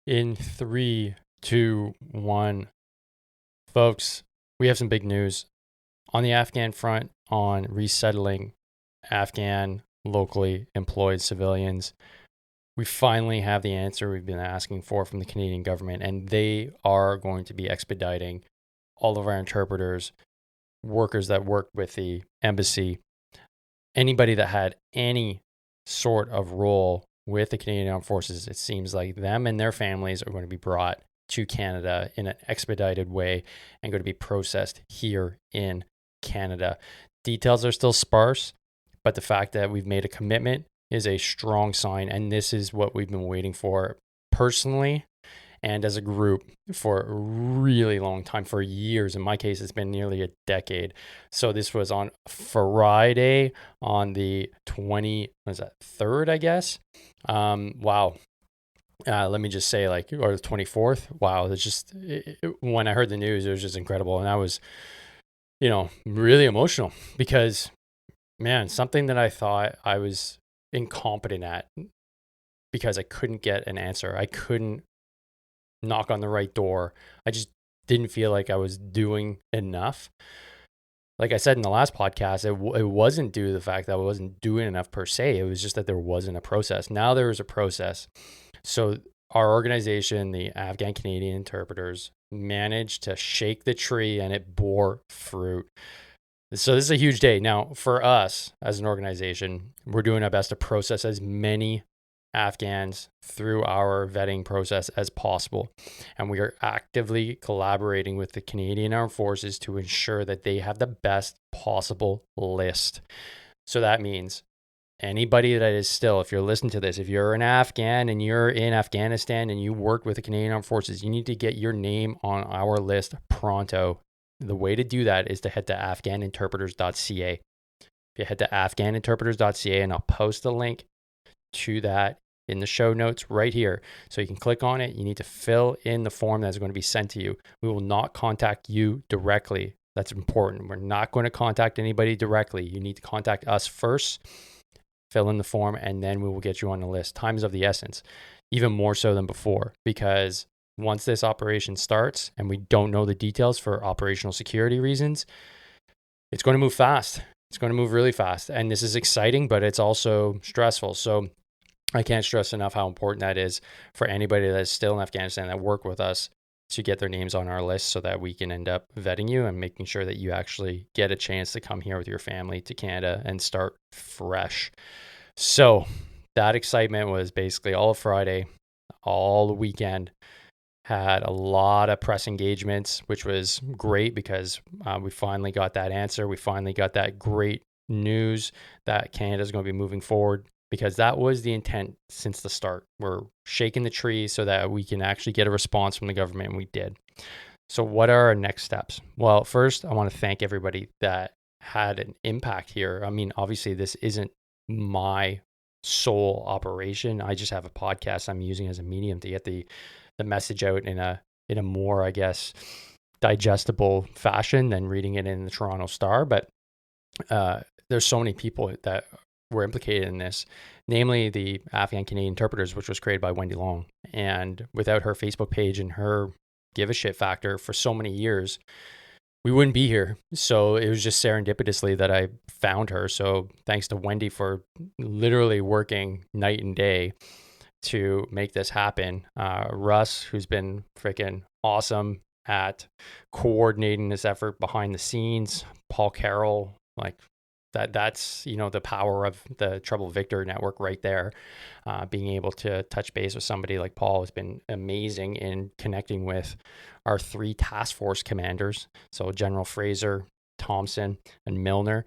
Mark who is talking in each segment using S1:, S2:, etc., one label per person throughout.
S1: In three, two, one. Folks, we have some big news on the Afghan front on resettling Afghan locally employed civilians. We finally have the answer we've been asking for from the Canadian government, and they are going to be expediting all of our interpreters, workers that work with the embassy, anybody that had any sort of role with the Canadian Armed Forces. It seems like them and their families are going to be brought to Canada in an expedited way and going to be processed here in Canada. Details are still sparse, but the fact that we've made a commitment is a strong sign, and this is what we've been waiting for personally and as a group for a really long time, for years. In my case, it's been nearly a decade. So this was on Friday on the 3rd, I guess. Wow. Let me just say, or the 24th. Wow. It's just, when I heard the news, it was just incredible. And I was, really emotional because, man, something that I thought I was incompetent at because I couldn't get an answer. I couldn't knock on the right door. I just didn't feel like I was doing enough. Like I said in the last podcast, it wasn't due to the fact that I wasn't doing enough per se. It was just that there wasn't a process. Now there is a process. So our organization, the Afghan Canadian Interpreters, managed to shake the tree and it bore fruit. So this is a huge day. Now, for us as an organization, we're doing our best to process as many Afghans through our vetting process as possible. And we are actively collaborating with the Canadian Armed Forces to ensure that they have the best possible list. So that means anybody that is still, if you're listening to this, if you're an Afghan and you're in Afghanistan and you worked with the Canadian Armed Forces, you need to get your name on our list pronto. The way to do that is to head to afghaninterpreters.ca. If you head to afghaninterpreters.ca, and I'll post a link to that in the show notes right here. So you can click on it. You need to fill in the form that's going to be sent to you. We will not contact you directly. That's important. We're not going to contact anybody directly. You need to contact us first, fill in the form, and then we will get you on the list. Time is of the essence, even more so than before, because once this operation starts and we don't know the details for operational security reasons, it's going to move fast. It's going to move really fast. And this is exciting, but it's also stressful. So I can't stress enough how important that is for anybody that's still in Afghanistan that work with us to get their names on our list so that we can end up vetting you and making sure that you actually get a chance to come here with your family to Canada and start fresh. So that excitement was basically all of Friday, all the weekend. Had a lot of press engagements, which was great because we finally got that answer. We finally got that great news that Canada is going to be moving forward, because that was the intent since the start. We're shaking the tree so that we can actually get a response from the government, and we did. So what are our next steps? Well, first, I want to thank everybody that had an impact here. I mean, obviously, this isn't my sole operation. I just have a podcast I'm using as a medium to get the message out in a more, I guess, digestible fashion than reading it in the Toronto Star. But there's so many people that were implicated in this, namely the Afghan Canadian Interpreters, which was created by Wendy Long. And without her Facebook page and her give a shit factor for so many years, we wouldn't be here. So it was just serendipitously that I found her. So thanks to Wendy for literally working night and day to make this happen. Russ, who's been freaking awesome at coordinating this effort behind the scenes. Paul Carroll, that's the power of the Trouble Victor network right there. Being able to touch base with somebody like Paul has been amazing in connecting with our 3 task force commanders. So General Fraser, Thompson, and Milner.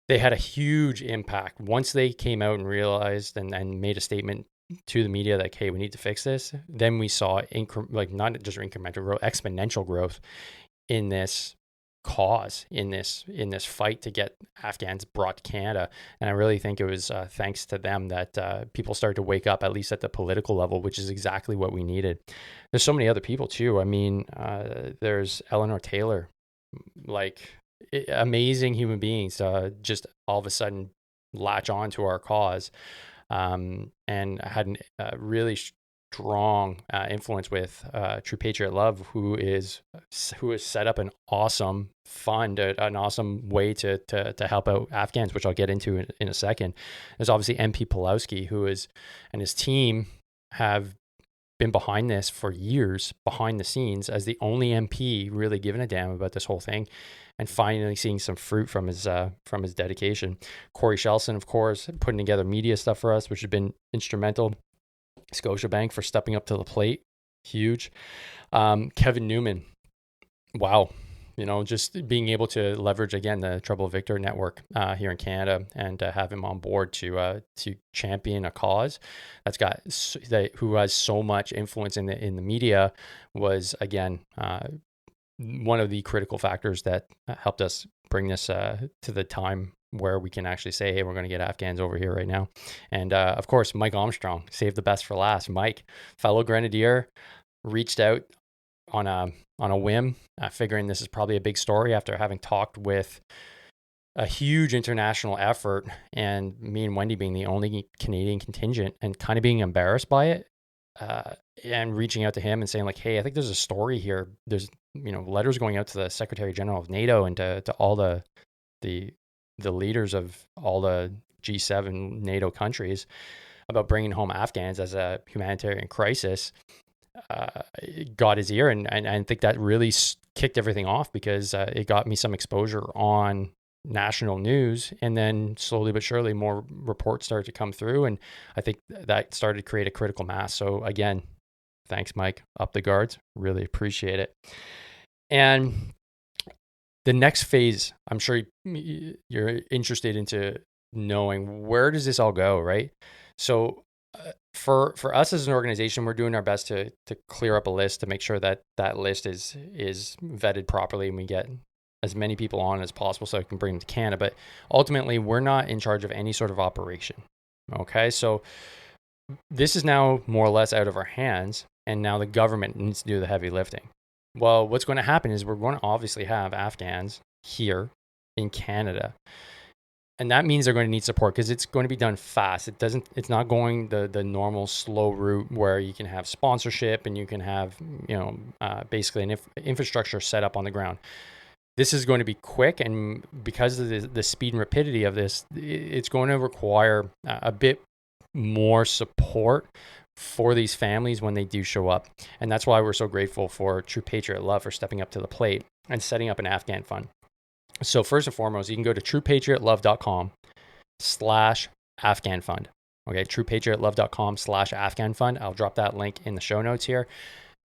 S1: They had a huge impact once they came out and realized and made a statement to the media that, hey, we need to fix this. Then we saw not just incremental growth, exponential growth in this cause, in this fight to get Afghans brought to Canada. And I really think it was thanks to them that people started to wake up, at least at the political level, which is exactly what we needed. There's so many other people too. I mean, there's Eleanor Taylor, amazing human beings, just all of a sudden latch on to our cause. And had a really strong influence with True Patriot Love, who has set up an awesome fund, an awesome way to help out Afghans, which I'll get into in a second. There's obviously MP Pulowski, and his team have been behind this for years, behind the scenes, as the only MP really giving a damn about this whole thing, and finally seeing some fruit from his dedication. Corey Shelson, of course, putting together media stuff for us, which has been instrumental. Scotiabank for stepping up to the plate, huge. Kevin Newman, wow. Just being able to leverage again the Trouble Victor network here in Canada, and have him on board to champion a cause who has so much influence in the media, was again one of the critical factors that helped us bring this to the time where we can actually say, hey, we're going to get Afghans over here right now. And of course, Mike Armstrong, saved the best for last. Mike, fellow Grenadier, reached out on a whim, figuring this is probably a big story after having talked with a huge international effort, and me and Wendy being the only Canadian contingent, and kind of being embarrassed by it, and reaching out to him and saying like, hey, I think there's a story here. There's letters going out to the Secretary General of NATO and to all the leaders of all the G7 NATO countries about bringing home Afghans as a humanitarian crisis. Got his ear, and I think that really kicked everything off, because it got me some exposure on national news, and then slowly but surely more reports started to come through, and I think that started to create a critical mass. So again, thanks, Mike, up the guards, really appreciate it. And the next phase, I'm sure you're interested into knowing, where does this all go, right? So for us as an organization, we're doing our best to clear up a list, to make sure that list is vetted properly, and we get as many people on as possible so I can bring them to Canada. But ultimately, we're not in charge of any sort of operation. Okay, so this is now more or less out of our hands, and now the government needs to do the heavy lifting. Well, what's going to happen is we're going to obviously have Afghans here in Canada. And that means they're going to need support, because it's going to be done fast. It's not going the normal slow route where you can have sponsorship and you can have, basically an infrastructure set up on the ground. This is going to be quick, and because of the speed and rapidity of this, it's going to require a bit more support for these families when they do show up. And that's why we're so grateful for True Patriot Love for stepping up to the plate and setting up an Afghan fund. So first and foremost, you can go to truepatriotlove.com/Afghan fund. Okay, truepatriotlove.com/Afghan fund. I'll drop that link in the show notes here.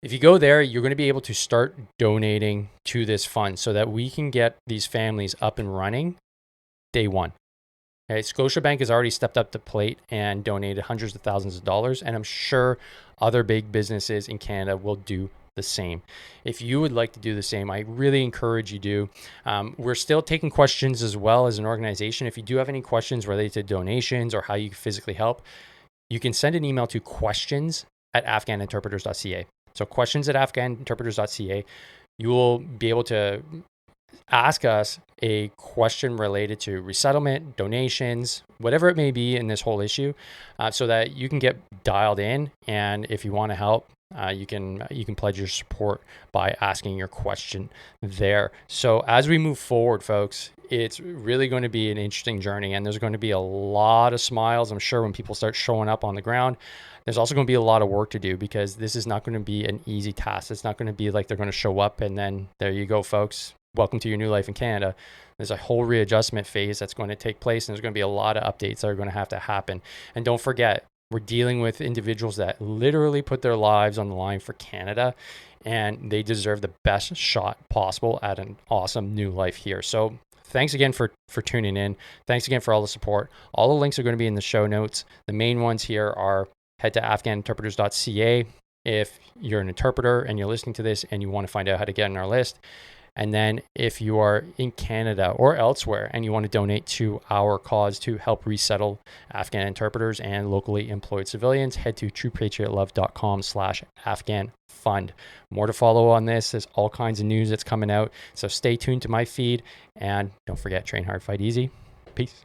S1: If you go there, you're going to be able to start donating to this fund so that we can get these families up and running day one. Okay, Scotiabank has already stepped up the plate and donated hundreds of thousands of dollars, and I'm sure other big businesses in Canada will do the same. If you would like to do the same, I really encourage you to. We're still taking questions as well as an organization. If you do have any questions related to donations or how you can physically help, you can send an email to questions@afghaninterpreters.ca. So questions@afghaninterpreters.ca. You will be able to ask us a question related to resettlement, donations, whatever it may be in this whole issue, so that you can get dialed in. And if you want to help, you can pledge your support by asking your question there. So as we move forward, folks, it's really going to be an interesting journey, and there's going to be a lot of smiles, I'm sure, when people start showing up on the ground. There's also going to be a lot of work to do, because this is not going to be an easy task. It's not going to be like they're going to show up and then there you go, folks. Welcome to your new life in Canada. There's a whole readjustment phase that's going to take place, and there's going to be a lot of updates that are going to have to happen. And don't forget, we're dealing with individuals that literally put their lives on the line for Canada, and they deserve the best shot possible at an awesome new life here. So thanks again for tuning in. Thanks again for all the support. All the links are going to be in the show notes. The main ones here are head to afghaninterpreters.ca if you're an interpreter and you're listening to this and you want to find out how to get on our list. And then if you are in Canada or elsewhere and you want to donate to our cause to help resettle Afghan interpreters and locally employed civilians, head to truepatriotlove.com/Afghan fund. More to follow on this. There's all kinds of news that's coming out. So stay tuned to my feed, and don't forget, train hard, fight easy. Peace.